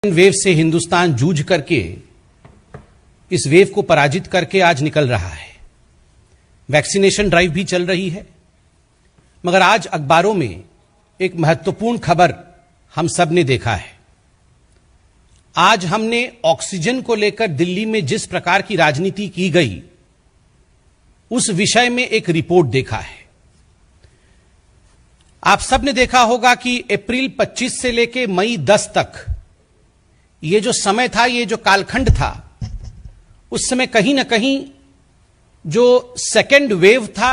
Wave से हिंदुस्तान जूझ करके इस वेव को पराजित करके आज निकल रहा है। वैक्सीनेशन ड्राइव भी चल रही है, मगर आज अखबारों में एक महत्वपूर्ण खबर हम सब ने देखा है। आज हमने ऑक्सीजन को लेकर दिल्ली में जिस प्रकार की राजनीति की गई, उस विषय में एक रिपोर्ट देखा है। आप सब ने देखा होगा कि अप्रैल 25 से लेकर मई 10 तक ये जो समय था, ये जो कालखंड था, उस समय कहीं ना कहीं जो सेकेंड वेव था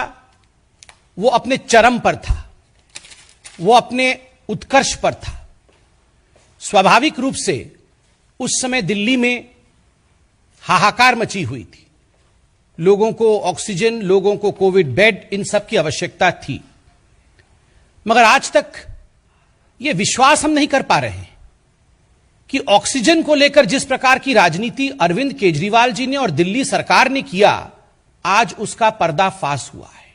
वो अपने चरम पर था, वो अपने उत्कर्ष पर था। स्वाभाविक रूप से उस समय दिल्ली में हाहाकार मची हुई थी। लोगों को ऑक्सीजन, लोगों को कोविड बेड, इन सब की आवश्यकता थी। मगर आज तक ये विश्वास हम नहीं कर पा रहे हैं कि ऑक्सीजन को लेकर जिस प्रकार की राजनीति अरविंद केजरीवाल जी ने और दिल्ली सरकार ने किया, आज उसका पर्दाफाश हुआ है।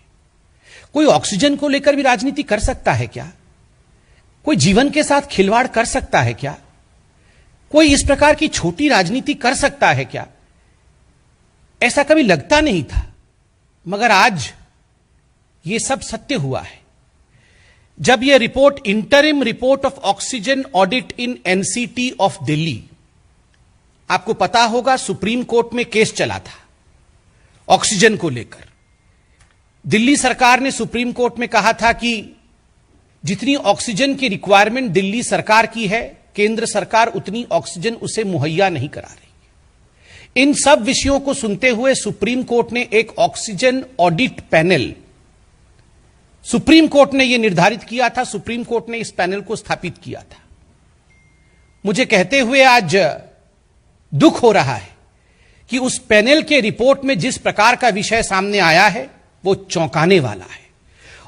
कोई ऑक्सीजन को लेकर भी राजनीति कर सकता है क्या? कोई जीवन के साथ खिलवाड़ कर सकता है क्या? कोई इस प्रकार की छोटी राजनीति कर सकता है क्या? ऐसा कभी लगता नहीं था, मगर आज यह सब सत्य हुआ है। जब यह report, interim report of oxygen audit in NCT of Delhi, आपको पता होगा सुप्रीम कोर्ट में केस चला था ऑक्सीजन को लेकर। दिल्ली सरकार ने सुप्रीम कोर्ट में कहा था कि जितनी ऑक्सीजन की रिक्वायरमेंट दिल्ली सरकार की है, केंद्र सरकार उतनी ऑक्सीजन उसे मुहैया नहीं करा रही। इन सब विषयों को सुनते हुए सुप्रीम कोर्ट ने एक oxygen audit panel, supreme court ने यह निर्धारित किया था, सुप्रीम कोर्ट ने इस पैनल को स्थापित किया था। मुझे कहते हुए आज दुख हो रहा है कि उस पैनल के रिपोर्ट में जिस प्रकार का विषय सामने आया है वो चौंकाने वाला है।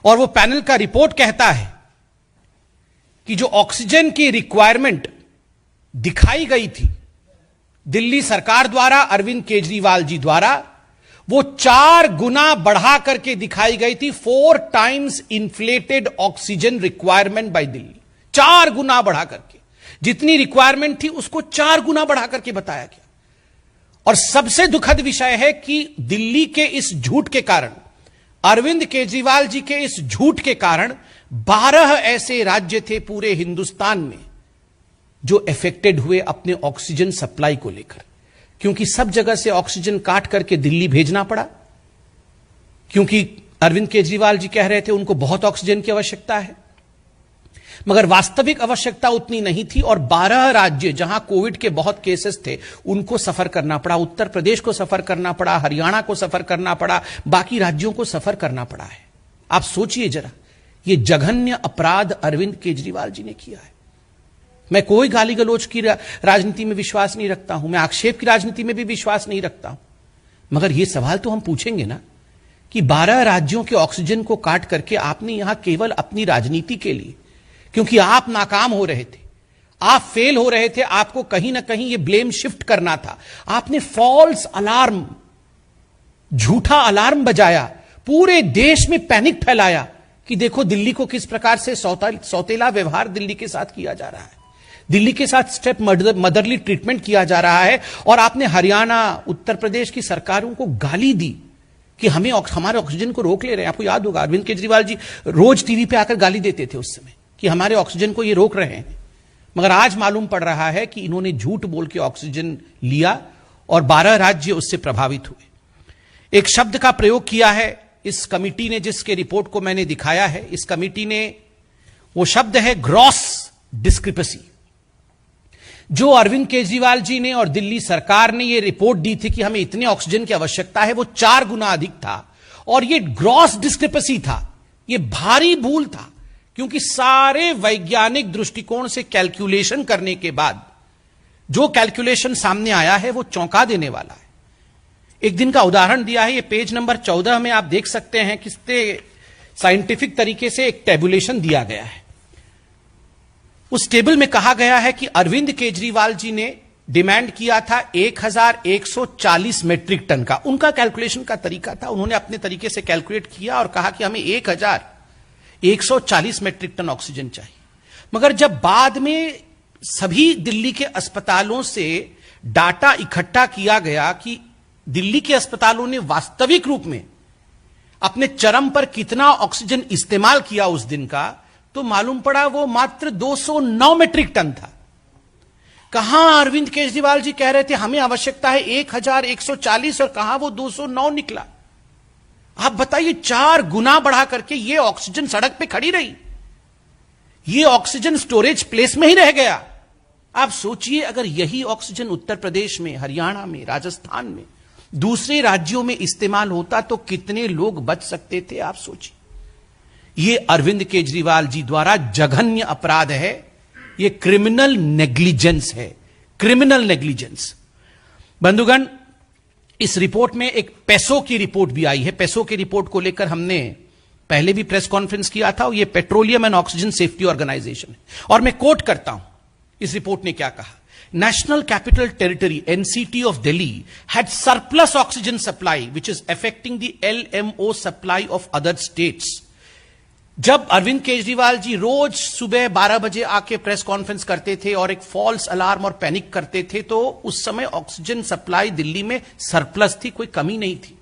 और वो पैनल का रिपोर्ट कहता है कि जो ऑक्सीजन की रिक्वायरमेंट दिखाई गई थी दिल्ली सरकार द्वारा, अरविंद केजरीवाल जी द्वारा, वो 4 गुना बढ़ा करके दिखाई गई थी। 4 times inflated oxygen requirement by Delhi. 4 गुना बढ़ा करके, जितनी रिक्वायरमेंट थी उसको 4 गुना बढ़ा करके बताया गया। और सबसे दुखद विषय है कि दिल्ली के इस झूठ के कारण, अरविंद केजरीवाल जी के इस झूठ के कारण 12 ऐसे राज्य थे पूरे हिंदुस्तान में जो अफेक्टेड हुए अपने ऑक्सीजन सप्लाई को लेकर, क्योंकि सब जगह से ऑक्सीजन काट करके दिल्ली भेजना पड़ा, क्योंकि अरविंद केजरीवाल जी कह रहे थे उनको बहुत ऑक्सीजन की आवश्यकता है, मगर वास्तविक आवश्यकता उतनी नहीं थी। और 12 राज्य जहां कोविड के बहुत केसेस थे उनको सफर करना पड़ा। उत्तर प्रदेश को सफर करना पड़ा, हरियाणा को सफर करना पड़ा, बाकी राज्यों को सफर करना पड़ा है। आप सोचिए जरा, यह जघन्य अपराध अरविंद केजरीवाल जी ने किया है। मैं कोई गाली गलौज की राजनीति में विश्वास नहीं रखता हूं, मैं आक्षेप की राजनीति में भी विश्वास नहीं रखता हूं, मगर यह सवाल तो हम पूछेंगे ना कि 12 राज्यों के ऑक्सीजन को काट करके आपने यहां केवल अपनी राजनीति के लिए, क्योंकि आप नाकाम हो रहे थे, आप फेल हो रहे थे, आपको कहीं ना कहीं यह ब्लेम शिफ्ट करना था, आपने फॉल्स अलार्म, झूठा अलार्म बजाया, पूरे देश में पैनिक फैलाया कि देखो दिल्ली को किस प्रकार से सौतेला व्यवहार दिल्ली के साथ किया जा रहा है, दिल्ली के साथ स्टेप मदरली ट्रीटमेंट किया जा रहा है। और आपने हरियाणा, उत्तर प्रदेश की सरकारों को गाली दी कि हमें हमारे ऑक्सीजन को रोक ले रहे हैं। आपको याद होगा अरविंद केजरीवाल जी रोज टीवी पे आकर गाली देते थे उस समय कि हमारे ऑक्सीजन को ये रोक रहे हैं। मगर आज मालूम पड़ रहा है कि इन्होंने झूठ बोल के ऑक्सीजन लिया और 12 राज्य उससे प्रभावित हुए। एक शब्द का प्रयोग किया है इस कमिटी ने, जिसके रिपोर्ट को मैंने दिखाया है, इस कमिटी ने, वो शब्द है ग्रॉस डिस्क्रिपेंसी। जो अरविंद केजरीवाल जी ने और दिल्ली सरकार ने यह रिपोर्ट दी थी कि हमें इतने ऑक्सीजन की आवश्यकता है, वो 4 गुना अधिक था। और यह ग्रॉस डिस्क्रिपेंसी था, यह भारी भूल था, क्योंकि सारे वैज्ञानिक दृष्टिकोण से कैलकुलेशन करने के बाद जो कैलकुलेशन सामने आया है वो चौंका देने वाला है। एक दिन का उदाहरण दिया है, यह पेज नंबर 14 में आप देख सकते हैं, किससे साइंटिफिक तरीके से एक टेबुलेशन दिया गया है। उस टेबल में कहा गया है कि अरविंद केजरीवाल जी ने डिमांड किया था 1140 मेट्रिक टन का। उनका कैलकुलेशन का तरीका था, उन्होंने अपने तरीके से कैलकुलेट किया और कहा कि हमें 1140 मेट्रिक टन ऑक्सीजन चाहिए। मगर जब बाद में सभी दिल्ली के अस्पतालों से डाटा इकट्ठा किया गया कि दिल्ली के अस्पतालों ने वास्तविक रूप में अपने चरम पर कितना ऑक्सीजन इस्तेमाल किया उस दिन का, तो मालूम पड़ा वो मात्र 209 मेट्रिक टन था। कहां अरविंद केजरीवाल जी कह रहे थे हमें आवश्यकता है 1140 और कहां वो 209 निकला। आप बताइए, 4 गुना बढ़ा करके ये ऑक्सीजन सड़क पे खड़ी रही, ये ऑक्सीजन स्टोरेज प्लेस में ही रह गया। आप सोचिए, अगर यही ऑक्सीजन उत्तर प्रदेश में, हरियाणा में, राजस्थान में, दूसरे राज्यों में इस्तेमाल होता तो कितने लोग बच सकते थे, आप सोचिए। ये अरविंद केजरीवाल जी द्वारा जघन्य अपराध है, ये क्रिमिनल नेग्लिजेंस है, क्रिमिनल नेग्लिजेंस। बंधुगण, इस रिपोर्ट में एक पेसो की रिपोर्ट भी आई है। पेसो की रिपोर्ट को लेकर हमने पहले भी प्रेस कॉन्फ्रेंस किया था। ये petroleum and oxygen safety organisation है, और मैं कोट करता हूं इस रिपोर्ट ने क्या कहा। National capital territory NCT of Delhi had surplus oxygen supply which is affecting the LMO supply of other states. जब अरविंद केजरीवाल जी रोज सुबह 12 बजे आके प्रेस कॉन्फ्रेंस करते थे और एक फॉल्स अलार्म और पैनिक करते थे, तो उस समय ऑक्सीजन सप्लाई दिल्ली में सरप्लस थी, कोई कमी नहीं थी,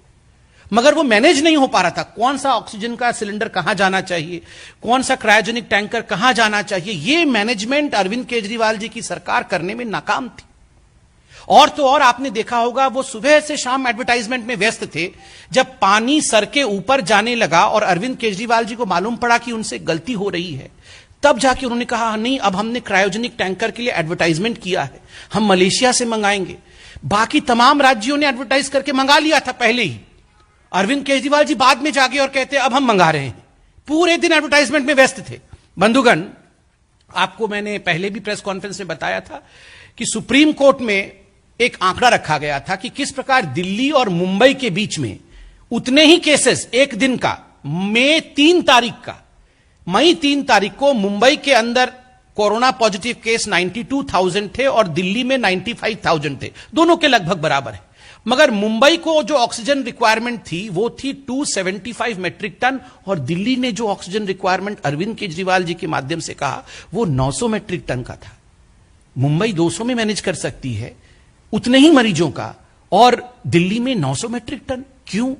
मगर वो मैनेज नहीं हो पा रहा था। कौन सा ऑक्सीजन का सिलेंडर कहां जाना चाहिए, कौन सा क्रायोजेनिक टैंकर कहां जाना चाहिए, ये मैनेजमेंट अरविंद केजरीवाल जी की सरकार करने में नाकाम थी। और तो और आपने देखा होगा, वो सुबह से शाम एडवर्टाइजमेंट में व्यस्त थे। जब पानी सर के ऊपर जाने लगा और अरविंद केजरीवाल जी को मालूम पड़ा कि उनसे गलती हो रही है, तब जाके उन्होंने कहा नहीं, अब हमने क्रायोजेनिक टैंकर के लिए एडवर्टाइजमेंट किया है, हम मलेशिया से मंगाएंगे। बाकी तमाम राज्यों ने एडवर्टाइज करके मंगा लिया था पहले ही। अरविंद केजरीवाल जी बाद में जागे और कहते अब हम मंगा रहे हैं। पूरे दिन एडवर्टाइजमेंट में व्यस्त थे। बंधुगण, आपको मैंने पहले भी प्रेस कॉन्फ्रेंस में बताया था कि सुप्रीम कोर्ट में एक आंकड़ा रखा गया था कि किस प्रकार दिल्ली और मुंबई के बीच में उतने ही केसेस एक दिन का, मई 3 तारीख को मुंबई के अंदर कोरोना पॉजिटिव केस 92,000 थे और दिल्ली में 95,000 थे, दोनों के लगभग बराबर है। मगर मुंबई को जो ऑक्सीजन रिक्वायरमेंट थी वो थी 275 मेट्रिक टन, और दिल्ली ने जो ऑक्सीजन रिक्वायरमेंट अरविंद केजरीवाल जी के माध्यम से कहा वो 900 मेट्रिक टन का था। मुंबई 200 में मैनेज कर सकती है उतने ही मरीजों का, और दिल्ली में 900 मेट्रिक टन। क्यों?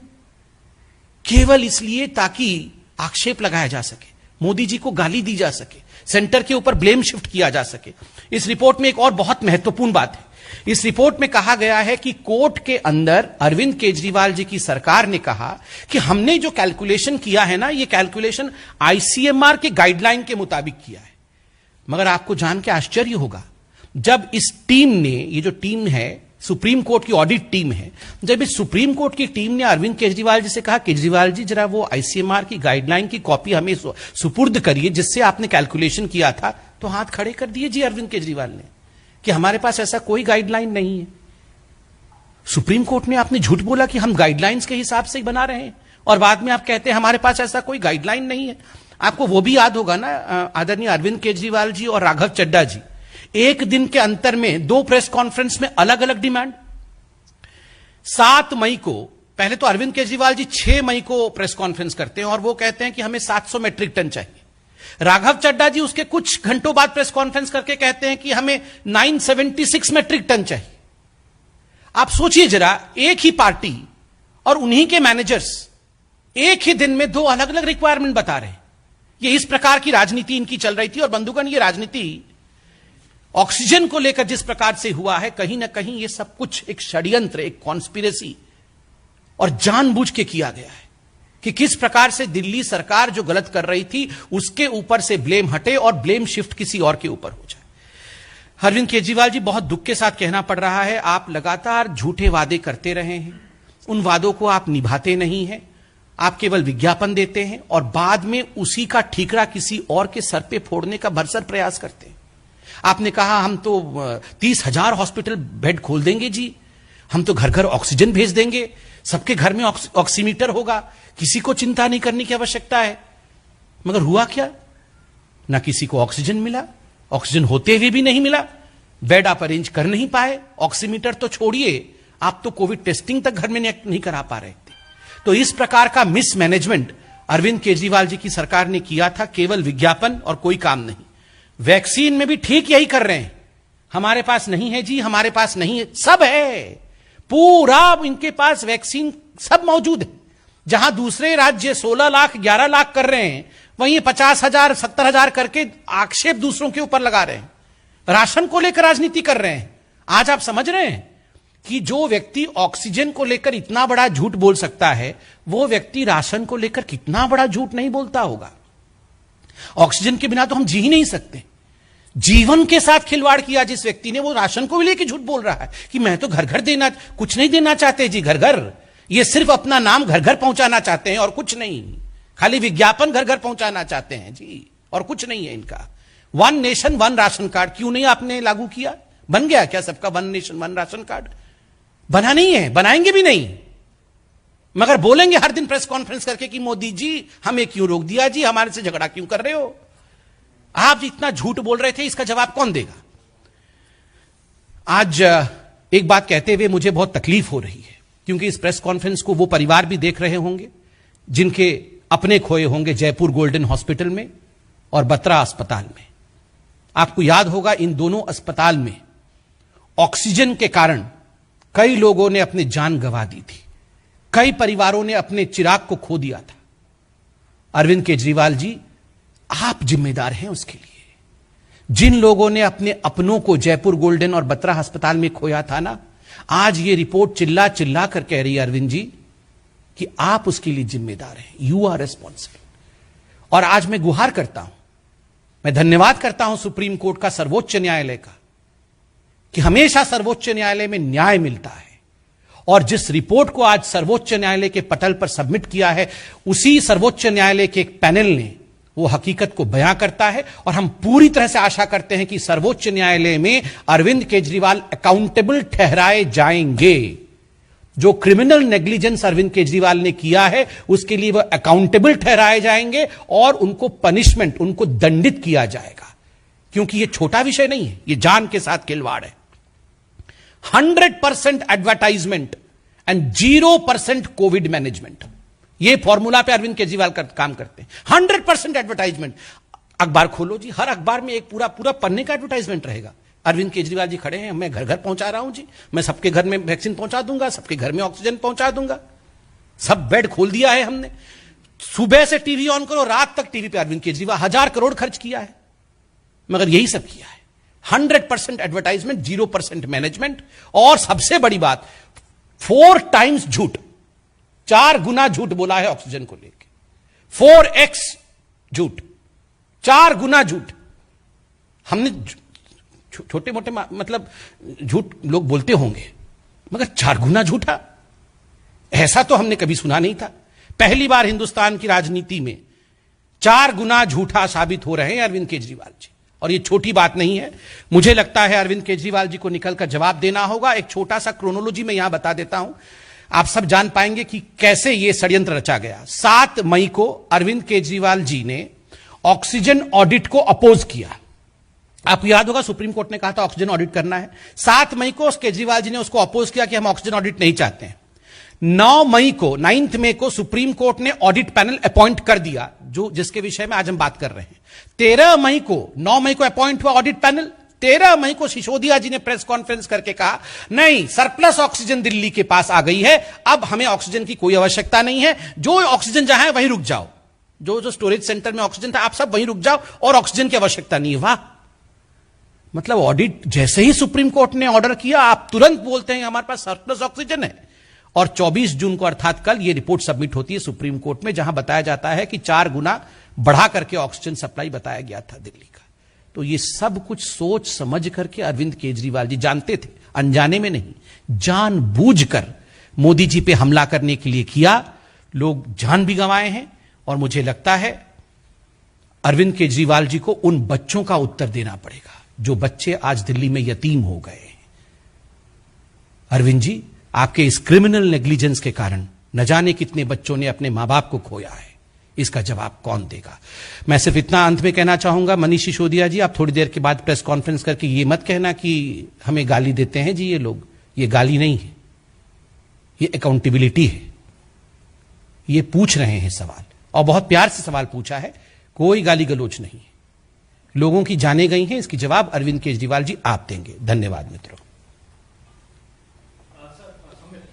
केवल इसलिए ताकि आक्षेप लगाया जा सके, मोदी जी को गाली दी जा सके, सेंटर के ऊपर ब्लेम शिफ्ट किया जा सके। इस रिपोर्ट में एक और बहुत महत्वपूर्ण बात है। इस रिपोर्ट में कहा गया है कि कोर्ट के अंदर अरविंद केजरीवाल जी की सरकार ने कहा कि हमने जो कैलकुलेशन किया है ना, ये कैलकुलेशन आईसीएमआर के गाइडलाइन के मुताबिक किया है। मगर आपको जान के आश्चर्य होगा, जब इस टीम ने, ये जो टीम है सुप्रीम कोर्ट की ऑडिट टीम है, जब इस सुप्रीम कोर्ट की टीम ने अरविंद केजरीवाल जी से कहा केजरीवाल जी जरा वो आईसीएमआर की गाइडलाइन की कॉपी हमें सुपुर्द करिए जिससे आपने कैलकुलेशन किया था, तो हाथ खड़े कर दिए जी अरविंद केजरीवाल ने कि हमारे पास ऐसा कोई गाइडलाइन नहीं है। सुप्रीम कोर्ट ने आपने झूठ बोला कि हम गाइडलाइंस के हिसाब से ही बना रहे हैं, और बाद में आप कहते हैं हमारे पास ऐसा कोई गाइडलाइन नहीं है। आपको वो भी याद होगा ना, आदरणीय अरविंद केजरीवाल जी और राघव चड्ढा जी एक दिन के अंतर में 2 प्रेस कॉन्फ्रेंस में अलग अलग डिमांड। 7 मई को, पहले तो अरविंद केजरीवाल जी 6 मई को प्रेस कॉन्फ्रेंस करते हैं और वो कहते हैं कि हमें 700 मेट्रिक टन चाहिए। राघव चड्ढा जी उसके कुछ घंटों बाद प्रेस कॉन्फ्रेंस करके कहते हैं कि हमें 976 मेट्रिक टन चाहिए। आप सोचिए जरा, एक ही पार्टी और उन्हीं के मैनेजर्स एक ही दिन में 2 अलग अलग रिक्वायरमेंट बता रहे हैं। ये इस प्रकार की राजनीति इनकी चल रही थी। और बंधुगण, ये राजनीति ऑक्सीजन को लेकर जिस प्रकार से हुआ है, कहीं ना कहीं ये सब कुछ एक षड्यंत्र, एक कॉन्स्पिरेसी और जानबूझ के किया गया है कि किस प्रकार से दिल्ली सरकार जो गलत कर रही थी उसके ऊपर से ब्लेम हटे और ब्लेम शिफ्ट किसी और के ऊपर हो जाए। अरविंद केजरीवाल जी, बहुत दुख के साथ कहना पड़ रहा है, आप लगातार झूठे वादे करते रहे हैं, उन वादों को आप निभाते नहीं हैं, आप केवल विज्ञापन देते हैं और बाद में उसी का ठीकरा किसी और के सर पे फोड़ने का भरसक प्रयास करते हैं। आपने कहा हम तो 30,000 हॉस्पिटल बेड खोल देंगे जी, हम तो घर घर ऑक्सीजन भेज देंगे, सबके घर में ऑक्सीमीटर होगा, किसी को चिंता नहीं करने की आवश्यकता है। मगर हुआ क्या? ना किसी को ऑक्सीजन मिला, ऑक्सीजन होते हुए भी नहीं मिला, बेड आप अरेंज कर नहीं पाए, ऑक्सीमीटर तो छोड़िए, आप तो कोविड टेस्टिंग तक घर में नहीं करा पा रहे थे। तो इस प्रकार का मिसमैनेजमेंट अरविंद केजरीवाल जी की सरकार ने किया था, केवल विज्ञापन और कोई काम नहीं। वैक्सीन में भी ठीक यही कर रहे हैं, हमारे पास नहीं है जी, हमारे पास नहीं है। सब है, पूरा इनके पास वैक्सीन सब मौजूद है। जहां दूसरे राज्य 16 लाख 11 लाख कर रहे हैं, वहीं 50,000 70,000 करके आक्षेप दूसरों के ऊपर लगा रहे हैं, राशन को लेकर राजनीति कर रहे हैं। आज आप समझ रहे हैं कि जो व्यक्ति ऑक्सीजन को लेकर इतना बड़ा झूठ बोल सकता है, वो व्यक्ति राशन को लेकर कितना बड़ा झूठ नहीं बोलता होगा। ऑक्सीजन के बिना तो हम जी ही नहीं सकते। जीवन के साथ खिलवाड़ किया जिस व्यक्ति ने, वो राशन को भी लेकर झूठ बोल रहा है कि मैं तो घर घर देना, कुछ नहीं देना चाहते जी घर घर, ये सिर्फ अपना नाम घर घर पहुंचाना चाहते हैं और कुछ नहीं, खाली विज्ञापन घर घर पहुंचाना चाहते हैं जी, और कुछ नहीं है इनका। One nation one ration card क्यों नहीं आपने लागू किया? बन गया क्या सबका one nation one ration card? बना नहीं है, बनाएंगे भी नहीं, मगर बोलेंगे हर दिन प्रेस कॉन्फ्रेंस करके कि मोदी जी हमें क्यों रोक दिया जी, हमारे से झगड़ा क्यों कर रहे हो? आप इतना झूठ बोल रहे थे, इसका जवाब कौन देगा? आज एक बात कहते हुए मुझे बहुत तकलीफ हो रही है, क्योंकि इस प्रेस कॉन्फ्रेंस को वो परिवार भी देख रहे होंगे जिनके अपने खोए होंगे जयपुर गोल्डन हॉस्पिटल में और बत्रा अस्पताल में। आपको याद होगा इन दोनों अस्पताल में ऑक्सीजन के कारण कई लोगों ने अपनी जान गंवा दी थी, कई परिवारों ने अपने चिराग को खो दिया था। अरविंद केजरीवाल जी, आप जिम्मेदार हैं उसके लिए। जिन लोगों ने अपने अपनों को जयपुर गोल्डन और बत्रा अस्पताल में खोया था ना, आज ये रिपोर्ट चिल्ला चिल्ला कर कह रही है अरविंद जी कि आप उसके लिए जिम्मेदार हैं, यू आर रिस्पॉन्सिबल। और आज मैं गुहार करता हूं, मैं धन्यवाद करता हूं सुप्रीम कोर्ट का, सर्वोच्च न्यायालय का, कि हमेशा सर्वोच्च न्यायालय में न्याय मिलता है। और जिस रिपोर्ट को आज सर्वोच्च न्यायालय के पटल पर सबमिट किया है, उसी सर्वोच्च न्यायालय के एक पैनल ने वो हकीकत को बयां करता है। और हम पूरी तरह से आशा करते हैं कि सर्वोच्च न्यायालय में अरविंद केजरीवाल अकाउंटेबल ठहराए जाएंगे। जो क्रिमिनल नेग्लिजेंस अरविंद केजरीवाल ने किया है, उसके लिए वह अकाउंटेबल ठहराए जाएंगे और उनको पनिशमेंट, उनको दंडित किया जाएगा। क्योंकि यह छोटा विषय नहीं है, यह जान के साथ खिलवाड़ है। 100% एडवर्टाइजमेंट एंड 0% कोविड मैनेजमेंट, ये फॉर्मूला पे अरविंद केजरीवाल काम करते हैं। 100% एडवर्टाइजमेंट। अखबार खोलो जी, हर अखबार में एक पूरा पूरा पन्ने का एडवर्टाइजमेंट रहेगा। अरविंद केजरीवाल जी खड़े हैं, मैं घर घर पहुंचा रहा हूं जी, मैं सबके घर में वैक्सीन पहुंचा दूंगा, सबके घर में ऑक्सीजन पहुंचा दूंगा, सब बेड खोल दिया है हमने। सुबह से टीवी ऑन करो, रात तक टीवी पे अरविंद केजरीवाल 1000 करोड़ खर्च किया है, मगर यही सब किया है। 100% एडवर्टाइजमेंट, 0% मैनेजमेंट। और सबसे बड़ी बात, 4 टाइम्स झूठ, 4 गुना झूठ बोला है ऑक्सीजन को लेकर, 4x झूठ, 4 गुना झूठ। हमने छोटे मोटे मतलब झूठ लोग बोलते होंगे, मगर 4 गुना झूठा, ऐसा तो हमने कभी सुना नहीं था। पहली बार हिंदुस्तान की राजनीति में 4 गुना झूठा साबित हो रहे हैं अरविंद केजरीवाल जी। और ये छोटी बात नहीं है। मुझे लगता है अरविंद केजरीवाल जी को निकलकर जवाब देना होगा। एक छोटा सा क्रोनोलॉजी में यहां बता देता हूं, आप सब जान पाएंगे कि कैसे यह षड्यंत्र रचा गया। 7 मई को अरविंद केजरीवाल जी ने ऑक्सीजन ऑडिट को अपोज किया। आपको याद होगा सुप्रीम कोर्ट ने कहा था ऑक्सीजन ऑडिट करना है। 7 मई को केजरीवाल जी ने उसको अपोज किया कि हम ऑक्सीजन ऑडिट नहीं चाहते हैं। 9 मई को सुप्रीम कोर्ट ने ऑडिट पैनल अपॉइंट कर दिया, जो जिसके विषय में आज हम बात कर रहे हैं। 9 मई को अपॉइंट हुआ ऑडिट पैनल। 13 मई को सिसोदिया जी ने प्रेस कॉन्फ्रेंस करके कहा, नहीं, सरप्लस ऑक्सीजन दिल्ली के पास आ गई है, अब हमें ऑक्सीजन की कोई आवश्यकता नहीं है, जो ऑक्सीजन जहां है वहीं रुक जाओ, जो स्टोरेज सेंटर में ऑक्सीजन था आप सब वहीं रुक जाओ और ऑक्सीजन की आवश्यकता नहीं है। वाह, मतलब ऑडिट जैसे ही सुप्रीम कोर्ट ने ऑर्डर किया, आप तुरंत बोलते हैं हमारे पास सरप्लस ऑक्सीजन है। और 24 जून को अर्थात कल ये रिपोर्ट सबमिट होती है सुप्रीम कोर्ट में, जहां बताया जाता है कि 4 गुना बढ़ा करके ऑक्सीजन सप्लाई बताया गया था दिल्ली का। तो ये सब कुछ सोच समझ करके अरविंद केजरीवाल जी जानते थे, अनजाने में नहीं, जानबूझकर मोदी जी पे हमला करने के लिए किया। लोग जान भी गंवाए हैं। और मुझे लगता है अरविंद केजरीवाल जी को उन बच्चों का उत्तर देना पड़ेगा जो बच्चे आज दिल्ली में यतीम हो गए। अरविंद जी, आपके इस क्रिमिनल नेग्लिजेंस के कारण न जाने कितने बच्चों ने अपने मां बाप को खोया है, इसका जवाब कौन देगा? मैं सिर्फ इतना अंत में कहना चाहूंगा, मनीष सिसोदिया जी, आप थोड़ी देर के बाद प्रेस कॉन्फ्रेंस करके ये मत कहना कि हमें गाली देते हैं जी ये लोग। ये गाली नहीं है, ये अकाउंटेबिलिटी है। ये पूछ रहे हैं सवाल, और बहुत प्यार से सवाल पूछा है, कोई गाली गलोच नहीं है। लोगों की जाने गई हैं, इसकी जवाब अरविंद केजरीवाल जी आप देंगे। धन्यवाद मित्रों।